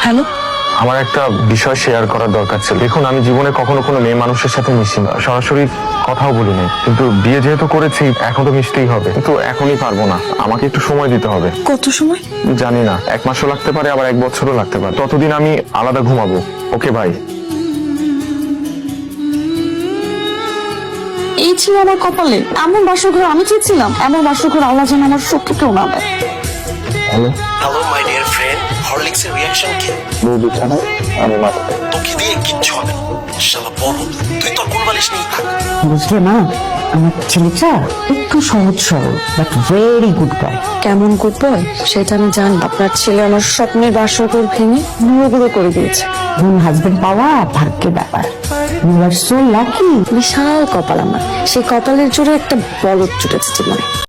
Hello, আমার একটা বিষয় শেয়ার করার দরকার ছিল। দেখুন, আমি জীবনে কখনো কোনো মেয়ে মানুষের সাথে মিশি না, সরাসরি কথাও বলিনি, কিন্তু বিয়ে যেহেতু করেছি এখন তো মিশতেই হবে, কিন্তু এখনই পারবো না, আমাকে একটু সময় দিতে হবে। কত সময়? জানি না, 1 মাসও লাগতে পারে, আবার 1 বছরও লাগতে পারে। ততদিন আমি আলাদা ঘুমাবো। ওকে ভাই। এই ছিল আমার কপালে, এমন বাসরঘর আমি চেয়েছিলাম। এমন বাসরঘর আল্লাহ যেন আমার শত্রুকেও না দেয়। Hello hello my dear friend, হরলিক্সের রিয়াকশন কি? বউ বিছানায়, আমি মাথায়। তোকে দিয়ে কিচ্ছু হবে না, শালা বড়, তুই তোর কোলবালিশ নিয়ে থাক। বুঝলে না, আমার ছেলেটা একটু সহজ সরল বাট ভেরি গুড বয়। কেমন করবো সেটা আমি জানি। আপনার ছেলে আমার স্বপ্নের বাসরঘর ভেঙে নুড়ো করে দিয়েছে। গুড হাজবেন্ড পাওয়া ভাগ্যের ব্যাপার। You are so lucky. বিশাল কপাল আমার, সেই কপালের জোরে একটা বলদ ছুটেছে জীবনে।